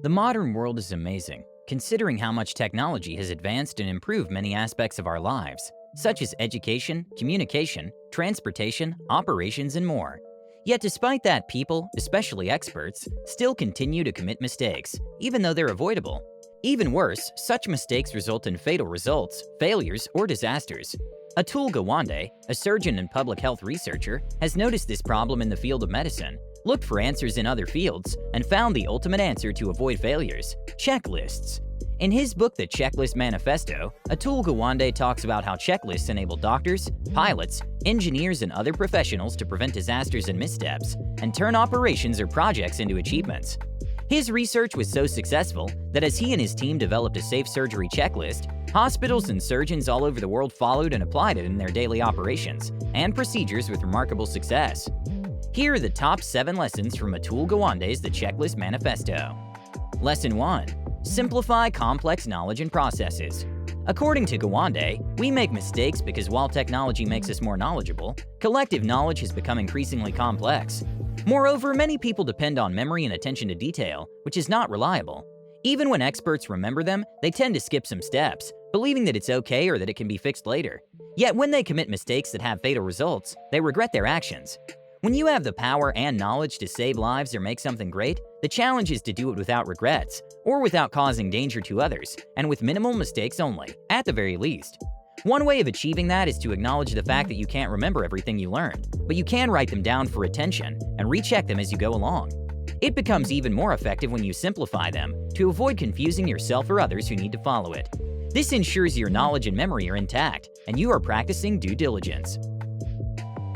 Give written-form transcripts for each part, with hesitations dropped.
The modern world is amazing, considering how much technology has advanced and improved many aspects of our lives, such as education, communication, transportation, operations, and more. Yet despite that, people, especially experts, still continue to commit mistakes, even though they're avoidable. Even worse, such mistakes result in fatal results, failures, or disasters. Atul Gawande, a surgeon and public health researcher, has noticed this problem in the field of medicine, looked for answers in other fields, and found the ultimate answer to avoid failures: checklists. In his book, The Checklist Manifesto, Atul Gawande talks about how checklists enable doctors, pilots, engineers, and other professionals to prevent disasters and missteps, and turn operations or projects into achievements. His research was so successful that as he and his team developed a safe surgery checklist, hospitals and surgeons all over the world followed and applied it in their daily operations and procedures with remarkable success. Here are the top 7 lessons from Atul Gawande's The Checklist Manifesto. Lesson 1. Simplify complex knowledge and processes. According to Gawande, we make mistakes because while technology makes us more knowledgeable, collective knowledge has become increasingly complex. Moreover, many people depend on memory and attention to detail, which is not reliable. Even when experts remember them, they tend to skip some steps, believing that it's okay or that it can be fixed later. Yet when they commit mistakes that have fatal results, they regret their actions. When you have the power and knowledge to save lives or make something great, the challenge is to do it without regrets, or without causing danger to others, and with minimal mistakes only, at the very least. One way of achieving that is to acknowledge the fact that you can't remember everything you learned, but you can write them down for attention and recheck them as you go along. It becomes even more effective when you simplify them to avoid confusing yourself or others who need to follow it. This ensures your knowledge and memory are intact, and you are practicing due diligence.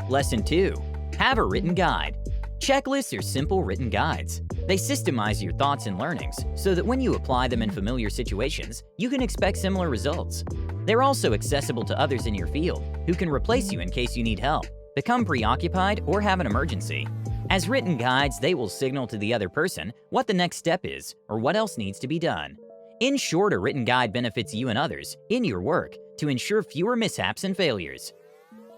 Lesson 2. Have a written guide. Checklists are simple written guides. They systemize your thoughts and learnings so that when you apply them in familiar situations, you can expect similar results. They're also accessible to others in your field who can replace you in case you need help, become preoccupied, or have an emergency. As written guides, they will signal to the other person what the next step is or what else needs to be done. In short, a written guide benefits you and others in your work to ensure fewer mishaps and failures.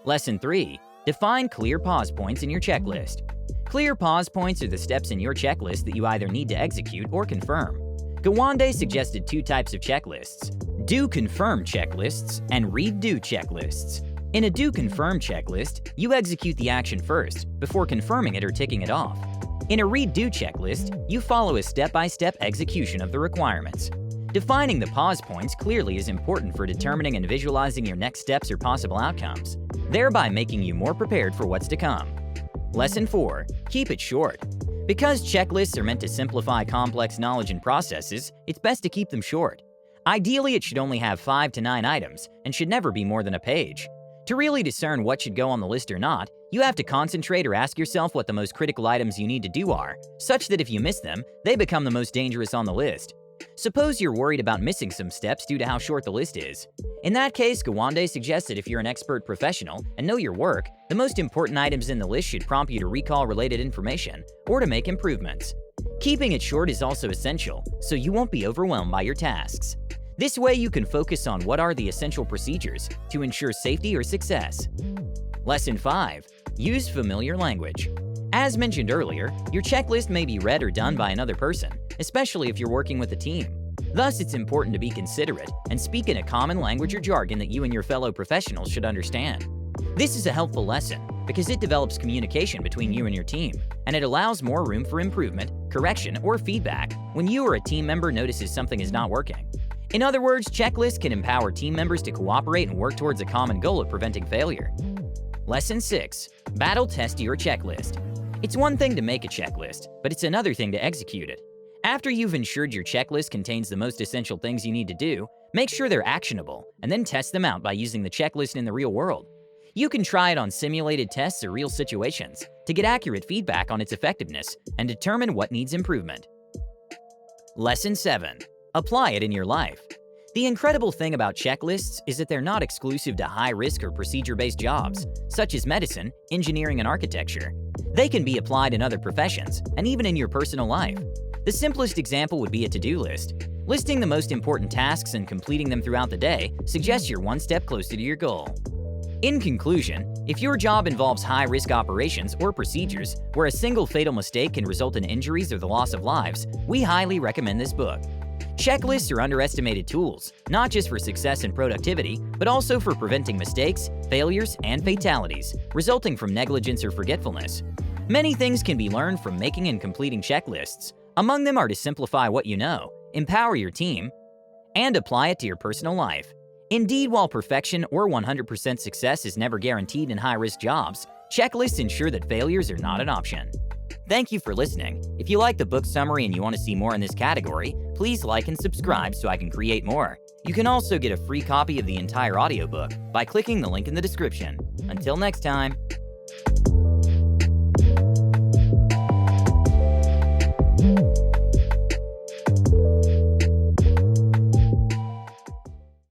Lesson 3. Define clear pause points in your checklist. Clear pause points are the steps in your checklist that you either need to execute or confirm. Gawande suggested 2 types of checklists: do-confirm checklists and read-do checklists. In a do-confirm checklist, you execute the action first before confirming it or ticking it off. In a read-do checklist, you follow a step-by-step execution of the requirements. Defining the pause points clearly is important for determining and visualizing your next steps or possible outcomes, thereby making you more prepared for what's to come. Lesson 4. Keep it short. Because checklists are meant to simplify complex knowledge and processes, it's best to keep them short. Ideally, it should only have 5 to 9 items and should never be more than a page. To really discern what should go on the list or not, you have to concentrate or ask yourself what the most critical items you need to do are, such that if you miss them, they become the most dangerous on the list. Suppose you're worried about missing some steps due to how short the list is. In that case, Gawande suggests that if you're an expert professional and know your work, the most important items in the list should prompt you to recall related information or to make improvements. Keeping it short is also essential, so you won't be overwhelmed by your tasks. This way you can focus on what are the essential procedures to ensure safety or success. Lesson 5. Use familiar language. As mentioned earlier, your checklist may be read or done by another person, especially if you're working with a team. Thus, it's important to be considerate and speak in a common language or jargon that you and your fellow professionals should understand. This is a helpful lesson because it develops communication between you and your team, and it allows more room for improvement, correction, or feedback when you or a team member notices something is not working. In other words, checklists can empower team members to cooperate and work towards a common goal of preventing failure. Lesson 6. Battle test your checklist. It's one thing to make a checklist, but it's another thing to execute it. After you've ensured your checklist contains the most essential things you need to do, make sure they're actionable, and then test them out by using the checklist in the real world. You can try it on simulated tests or real situations to get accurate feedback on its effectiveness and determine what needs improvement. Lesson 7. Apply it in your life. The incredible thing about checklists is that they're not exclusive to high-risk or procedure-based jobs, such as medicine, engineering, and architecture. They can be applied in other professions, and even in your personal life. The simplest example would be a to-do list. Listing the most important tasks and completing them throughout the day suggests you're one step closer to your goal. In conclusion, If your job involves high-risk operations or procedures where a single fatal mistake can result in injuries or the loss of lives, we highly recommend this book. Checklists are underestimated tools, not just for success and productivity, but also for preventing mistakes, failures, and fatalities resulting from negligence or forgetfulness. Many things can be learned from making and completing checklists. Among them are to simplify what you know, empower your team, and apply it to your personal life. Indeed, while perfection or 100% success is never guaranteed in high-risk jobs, checklists ensure that failures are not an option. Thank you for listening. If you like the book summary and you want to see more in this category, please like and subscribe so I can create more. You can also get a free copy of the entire audiobook by clicking the link in the description. Until next time.